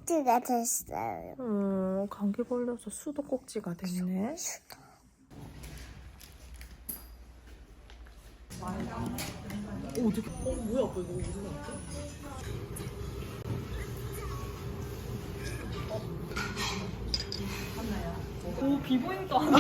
꼭지가 됐어요. 감기 걸려서 수도꼭지가 됐네. 어떻게? 뭐야, 아빠 이거 무슨 말이야? 오, 비보니까 안 돼.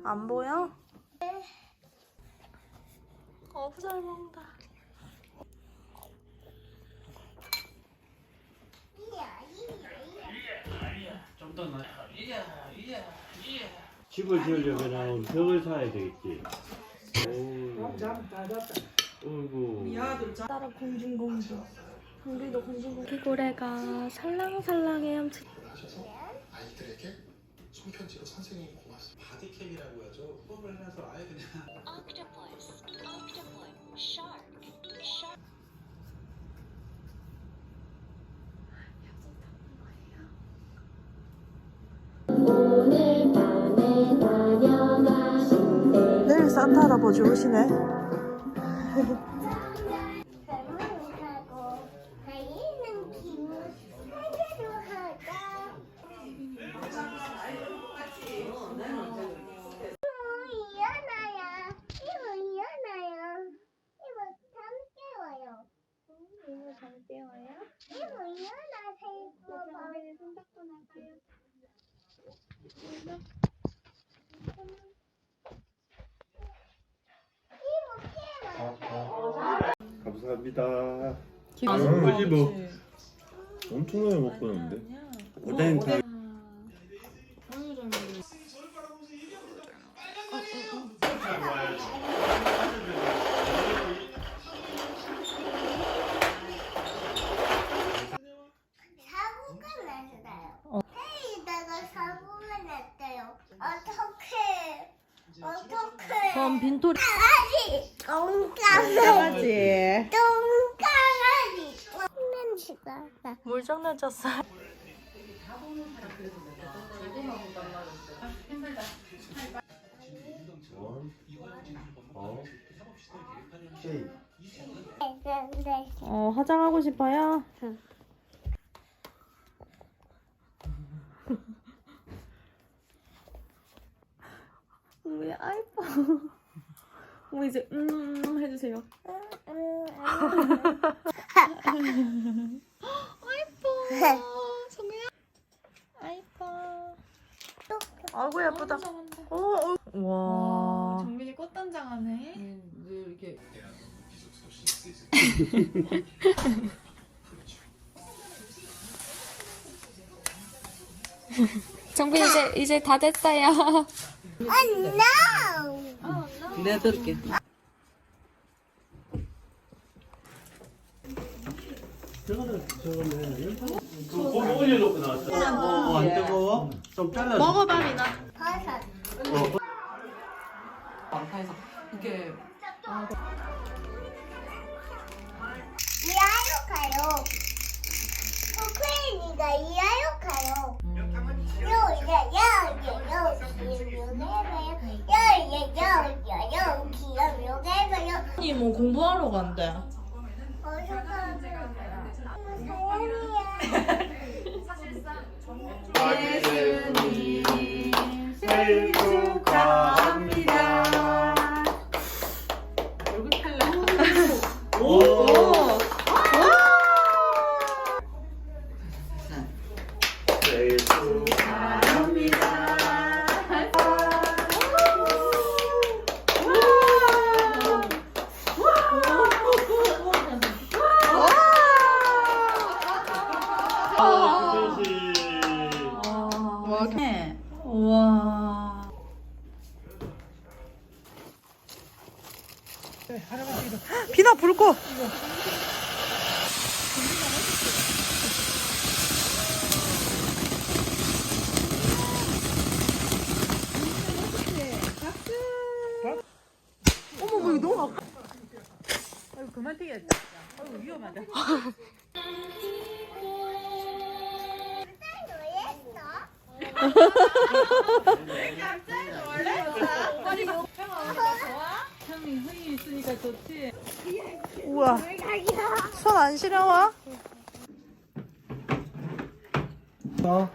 안 보여? 잘 먹는다. 집을 지으려면 벽을 사야 되겠지. 어이구. 따라 공중공주. 우리도 공중공주. 피고래가 살랑살랑해요. 아이들에게 손편지로 선생님이 고맙습니다. 바디캠이라고 하죠. form을 해서 아예 그냥 Octopus, shark. 내일 산타 할아버지 오시네. 하고 달리는 기분 하기로 하자. 이거나요. 이거 잠 깨워요. 이거 잠 깨워요? 이거 일어나세요. 밤에 손잡고 나가요. 감사합니다. 거지 뭐 엄청나게 먹고 있는데. 오뎅 다. 사고가 났어요. 회의다가 사고가 났어요. 어떡해. 그럼 빈토리. 똥강아지. 똥강아지. 냄새가 나. 물장난 쳤어. 화장하고 싶어요? 응. 왜 아이뻐. 이제 해주세요. 아이뻐. 정우야. 아이뻐. 아이고 예쁘다. 와. 정민이 꽃단장하네. 왜 이렇게. 정빈 이제 다 됐어요. no. 내가 들을게. 고기 올려놓고 나왔어. 안 뜨거워? 좀 잘라. 먹어봐 미나. 버섯. 많다해서 이게 이하로 가요. 코크레인이가 이하로 가요. 아니 뭐 공부하러 간대. 예수님 생일 축하합니다. 얼굴 탈락. 오. 생일 축하합니다. 와. 비나 불 꺼. 그만 튀겠다. 어이구 위험하다. 형이 흥이 있으니까 좋지. 우와. 손 안 시려워? 어.